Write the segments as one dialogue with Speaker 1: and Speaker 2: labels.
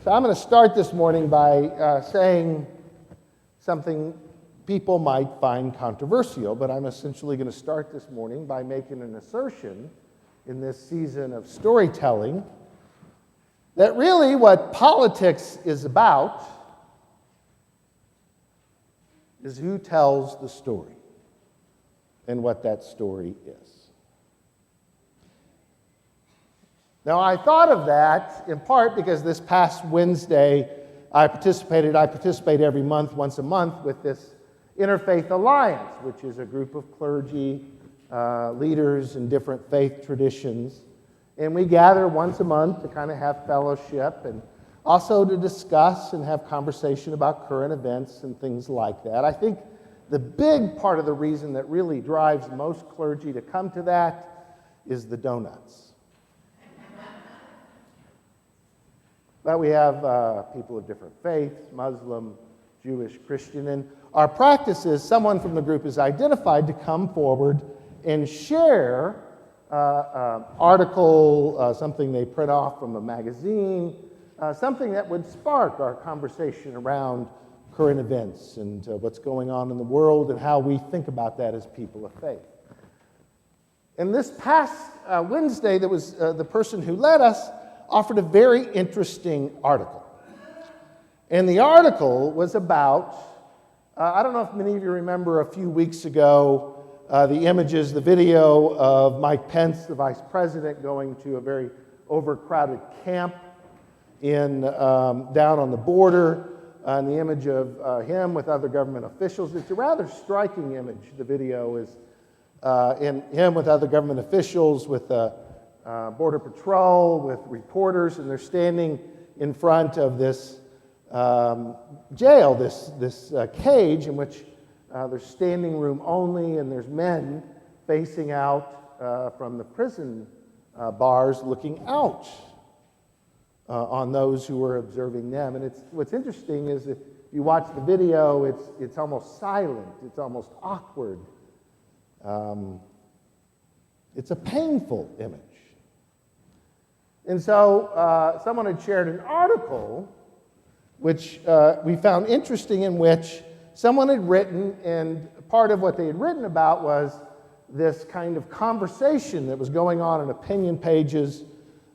Speaker 1: So I'm going to start this morning by saying something people might find controversial, but I'm essentially going to start this morning by making an assertion in this season of storytelling that really what politics is about is who tells the story and what that story is. Now, I thought of that in part because this past Wednesday I participate every month, once a month, with this Interfaith Alliance, which is a group of clergy leaders in different faith traditions. And we gather once a month to kind of have fellowship and also to discuss and have conversation about current events and things like that. I think the big part of the reason that really drives most clergy to come to that is the donuts. But we have people of different faiths, Muslim, Jewish, Christian, and our practice is someone from the group is identified to come forward and share article, something they print off from a magazine, something that would spark our conversation around current events and what's going on in the world and how we think about that as people of faith. And this past Wednesday, there was the person who led us offered a very interesting article. And the article was about, I don't know if many of you remember a few weeks ago, the video of Mike Pence, the vice president, going to a very overcrowded camp down on the border, and the image of him with other government officials. It's a rather striking image. The video is in him with other government officials, with Border Patrol, with reporters, and they're standing in front of this jail, this cage in which there's standing room only, and there's men facing out from the prison bars looking out on those who are observing them. And what's interesting is if you watch the video, it's almost silent, it's almost awkward. It's a painful image. And so someone had shared an article which we found interesting, in which someone had written, and part of what they had written about was this kind of conversation that was going on in opinion pages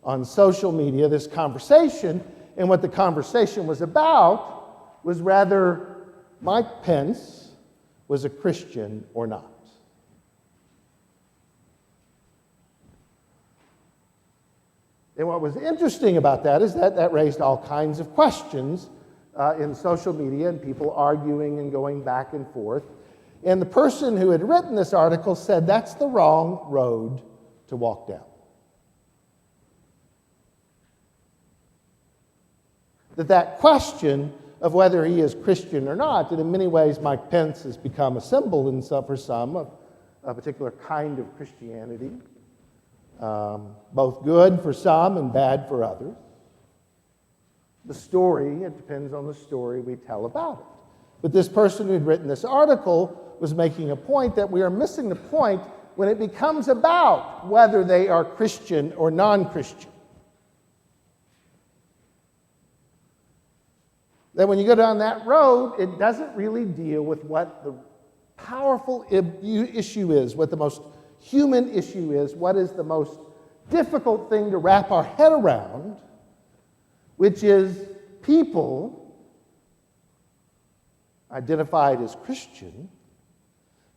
Speaker 1: on social media, this conversation, and what the conversation was about was whether Mike Pence was a Christian or not. And what was interesting about that is that raised all kinds of questions in social media, and people arguing and going back and forth. And the person who had written this article said that's the wrong road to walk down. That question of whether he is Christian or not, that in many ways Mike Pence has become a symbol for some of a particular kind of Christianity. Both good for some and bad for others. The story, it depends on the story we tell about it. But this person who had written this article was making a point that we are missing the point when it becomes about whether they are Christian or non-Christian. That when you go down that road, it doesn't really deal with what the powerful issue is, what the most human issue is, what is the most difficult thing to wrap our head around, which is people identified as Christian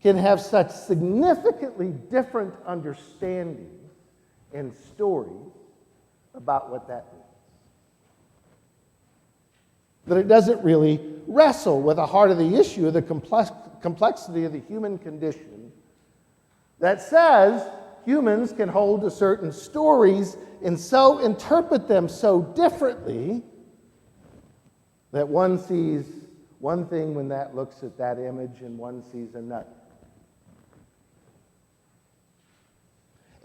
Speaker 1: can have such significantly different understandings and stories about what that means, that it doesn't really wrestle with the heart of the issue, the complexity of the human condition, that says humans can hold to certain stories and so interpret them so differently that one sees one thing when that looks at that image and one sees another.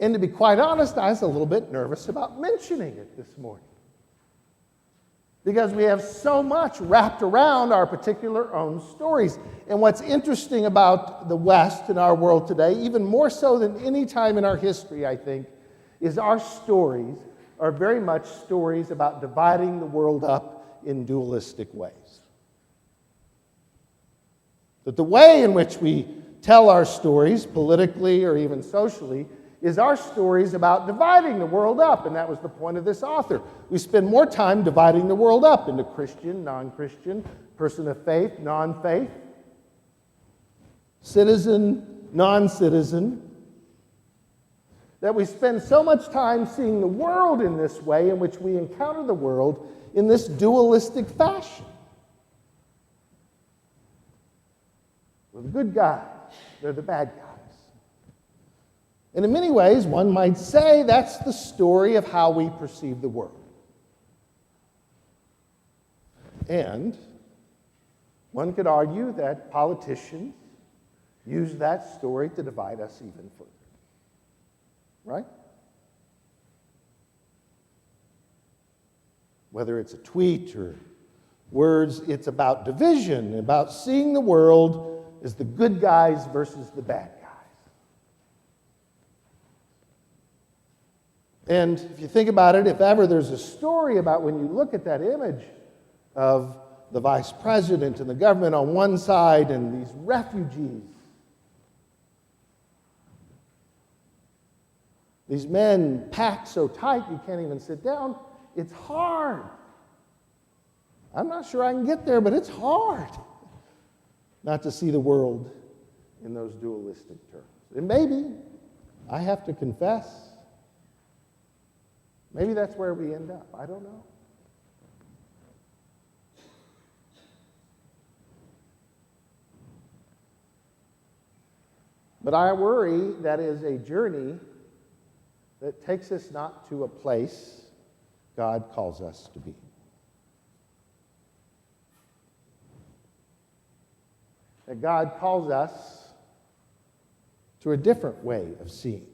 Speaker 1: And to be quite honest, I was a little bit nervous about mentioning it this morning, because we have so much wrapped around our particular own stories. And what's interesting about the West in our world today, even more so than any time in our history, I think, is our stories are very much stories about dividing the world up in dualistic ways. That the way in which we tell our stories, politically or even socially, is our stories about dividing the world up, and that was the point of this author. We spend more time dividing the world up into Christian, non-Christian, person of faith, non-faith, citizen, non-citizen, that we spend so much time seeing the world in this way in which we encounter the world in this dualistic fashion. We're the good guys, they're the bad guys. And in many ways, one might say that's the story of how we perceive the world. And one could argue that politicians use that story to divide us even further. Right? Whether it's a tweet or words, it's about division, about seeing the world as the good guys versus the bad guys. And if you think about it, if ever there's a story about when you look at that image of the vice president and the government on one side and these refugees, these men packed so tight you can't even sit down, it's hard. I'm not sure I can get there, but it's hard not to see the world in those dualistic terms. And maybe, I have to confess, maybe that's where we end up. I don't know. But I worry that is a journey that takes us not to a place God calls us to be. That God calls us to a different way of seeing.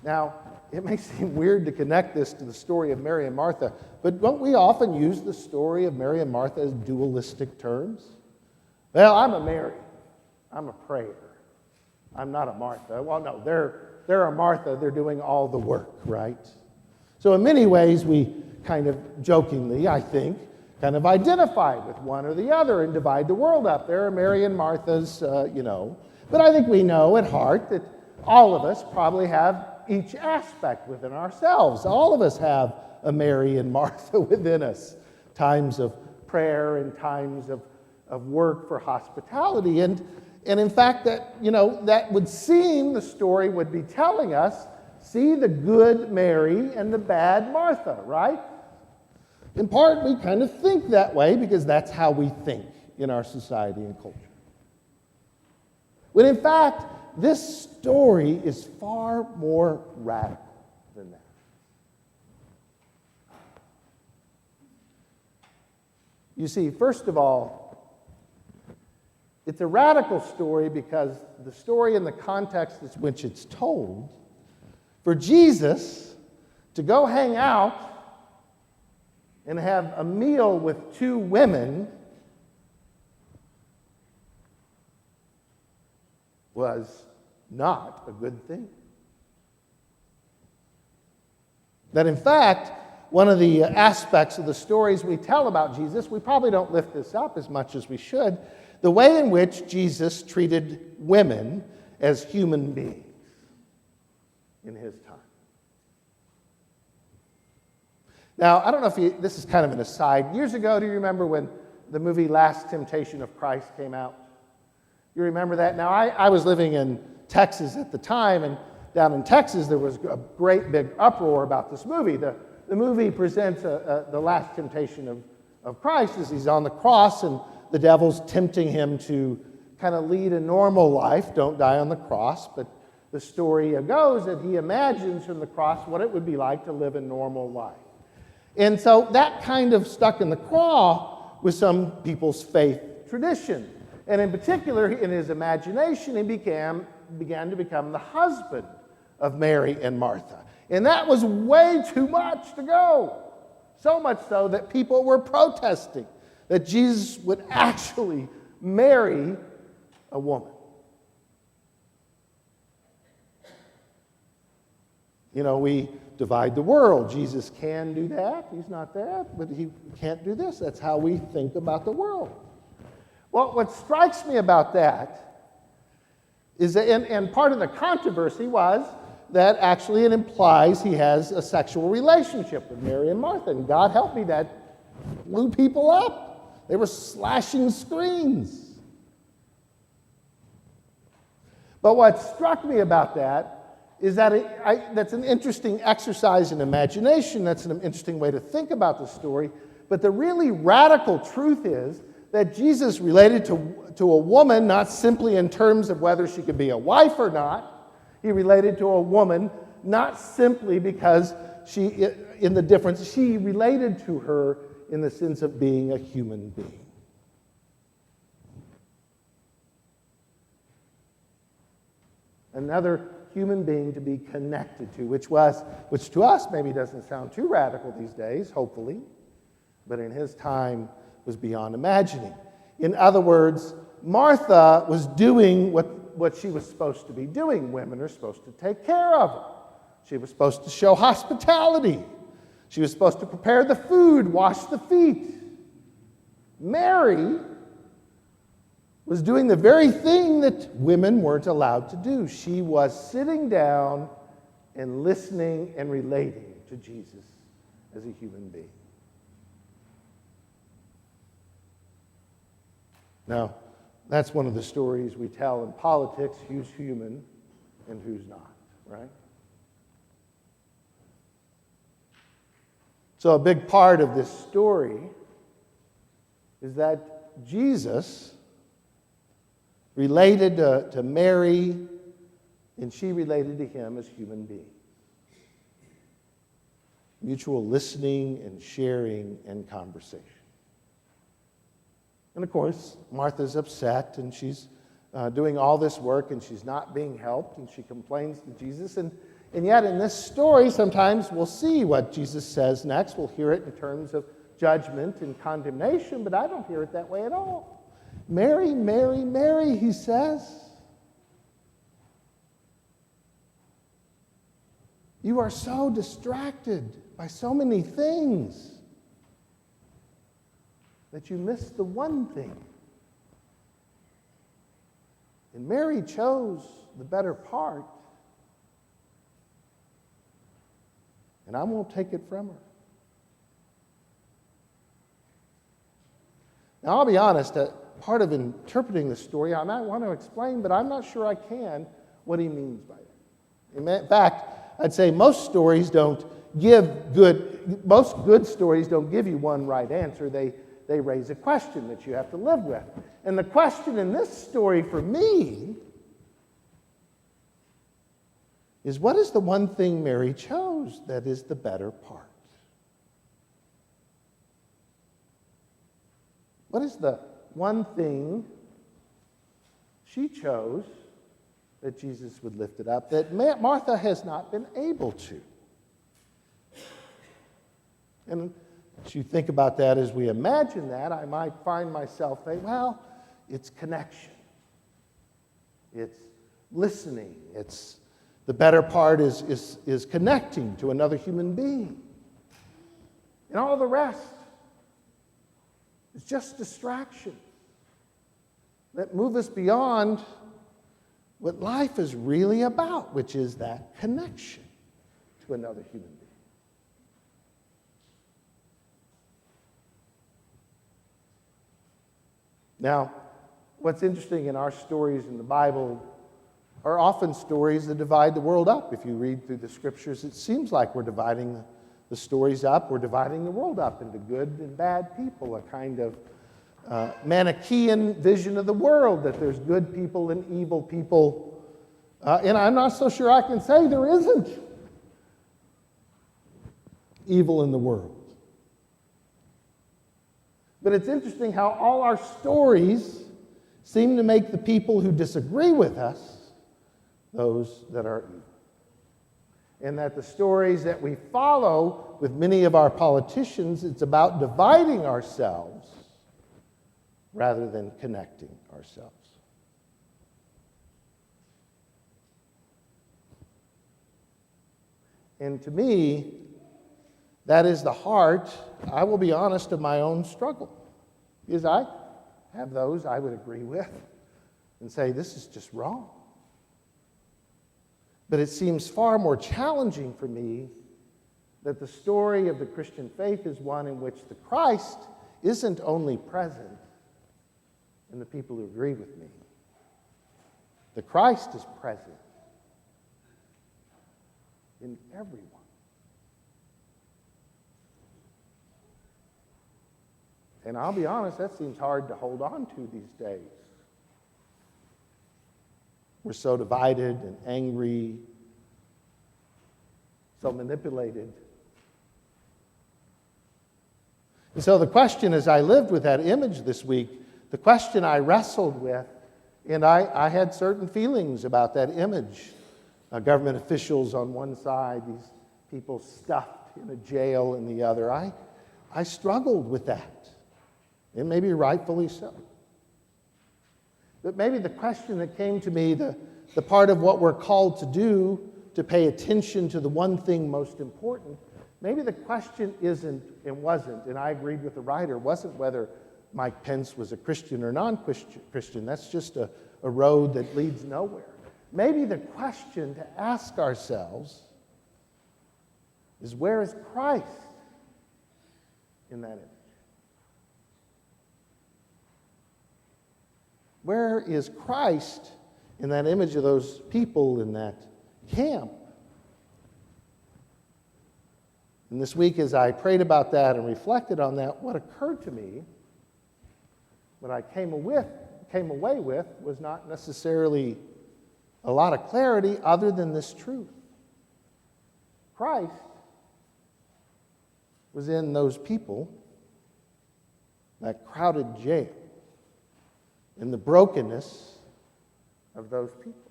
Speaker 1: Now, it may seem weird to connect this to the story of Mary and Martha, but don't we often use the story of Mary and Martha as dualistic terms? Well, I'm a Mary. I'm a prayer. I'm not a Martha. Well, no, they're a Martha. They're doing all the work, right? So in many ways, we kind of jokingly, I think, kind of identify with one or the other and divide the world up. There are Mary and Marthas, But I think we know at heart that all of us probably have each aspect within ourselves. All of us have a Mary and Martha within us. Times of prayer and times of work for hospitality. And in fact, that would seem the story would be telling us, see the good Mary and the bad Martha, right? In part, we kind of think that way because that's how we think in our society and culture. When in fact, this story is far more radical than that. You see, first of all, it's a radical story because the story in the context in which it's told, for Jesus to go hang out and have a meal with two women was not a good thing. That in fact, one of the aspects of the stories we tell about Jesus, we probably don't lift this up as much as we should, the way in which Jesus treated women as human beings in his time. Now, I don't know if this is kind of an aside. Years ago, do you remember when the movie Last Temptation of Christ came out? You remember that? Now, I was living in Texas at the time, and down in Texas, there was a great big uproar about this movie. The movie presents the last temptation of Christ as he's on the cross, and the devil's tempting him to kind of lead a normal life, don't die on the cross, but the story goes that he imagines from the cross what it would be like to live a normal life. And so that kind of stuck in the craw with some people's faith tradition. And in particular, in his imagination, he began to become the husband of Mary and Martha. And that was way too much to go. So much so that people were protesting that Jesus would actually marry a woman. We divide the world. Jesus can do that. He's not that, but he can't do this. That's how we think about the world. Well, what strikes me about that is that, and part of the controversy was that actually it implies he has a sexual relationship with Mary and Martha. And God help me, that blew people up. They were slashing screens. But what struck me about that is that that's an interesting exercise in imagination. That's an interesting way to think about the story. But the really radical truth is that Jesus related to a woman not simply in terms of whether she could be a wife or not. He related to a woman not simply because she related to her in the sense of being a human being. Another human being to be connected to, which to us maybe doesn't sound too radical these days, hopefully, but in his time was beyond imagining. In other words, Martha was doing what she was supposed to be doing. Women are supposed to take care of her. She was supposed to show hospitality. She was supposed to prepare the food, wash the feet. Mary was doing the very thing that women weren't allowed to do. She was sitting down and listening and relating to Jesus as a human being. Now, that's one of the stories we tell in politics, who's human and who's not, right? So a big part of this story is that Jesus related to Mary, and she related to him as human beings. Mutual listening and sharing and conversation. And of course, Martha's upset, and she's doing all this work, and she's not being helped, and she complains to Jesus. And yet in this story, sometimes we'll see what Jesus says next. We'll hear it in terms of judgment and condemnation, but I don't hear it that way at all. Mary, Mary, Mary, he says. You are so distracted by so many things that you miss the one thing. And Mary chose the better part, and I won't take it from her. Now, I'll be honest, part of interpreting the story, I might want to explain, but I'm not sure I can, what he means by that. In fact, I'd say most good stories don't give you one right answer. They raise a question that you have to live with. And the question in this story for me is, what is the one thing Mary chose that is the better part? What is the one thing she chose that Jesus would lift it up that Martha has not been able to? And as you think about that, as we imagine that, I might find myself saying, well, it's connection. It's listening. It's the better part is connecting to another human being. And all the rest is just distraction that move us beyond what life is really about, which is that connection to another human being. Now, what's interesting in our stories in the Bible are often stories that divide the world up. If you read through the scriptures, it seems like we're dividing the stories up. We're dividing the world up into good and bad people, a kind of Manichaean vision of the world, that there's good people and evil people. And I'm not so sure I can say there isn't evil in the world. But it's interesting how all our stories seem to make the people who disagree with us those that are evil. And that the stories that we follow with many of our politicians, it's about dividing ourselves rather than connecting ourselves. And to me, that is the heart, I will be honest, of my own struggle. Because I have those I would agree with and say, this is just wrong. But it seems far more challenging for me that the story of the Christian faith is one in which the Christ isn't only present in the people who agree with me. The Christ is present in everyone. And I'll be honest, that seems hard to hold on to these days. We're so divided and angry, so manipulated. And so the question, as I lived with that image this week, the question I wrestled with, and I had certain feelings about that image. Government officials on one side, these people stuffed in a jail in the other. I struggled with that, and maybe rightfully so. But maybe the question that came to me, the part of what we're called to do, to pay attention to the one thing most important, maybe the question isn't and wasn't, and I agreed with the writer, wasn't whether Mike Pence was a Christian or non-Christian. That's just a road that leads nowhere. Maybe the question to ask ourselves is, where is Christ in that image? Where is Christ in that image of those people in that camp? And this week, as I prayed about that and reflected on that, what occurred to me, what I came away with, was not necessarily a lot of clarity other than this truth. Christ was in those people, that crowded jail, in the brokenness of those people.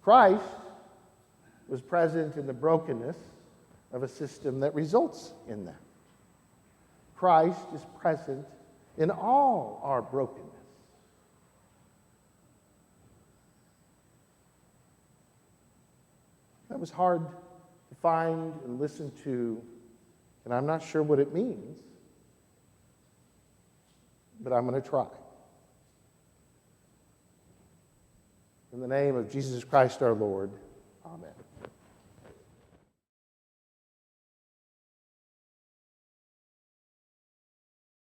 Speaker 1: Christ was present in the brokenness of a system that results in that. Christ is present in all our brokenness. That was hard to find and listen to, and I'm not sure what it means, but I'm going to try. In the name of Jesus Christ our Lord, amen.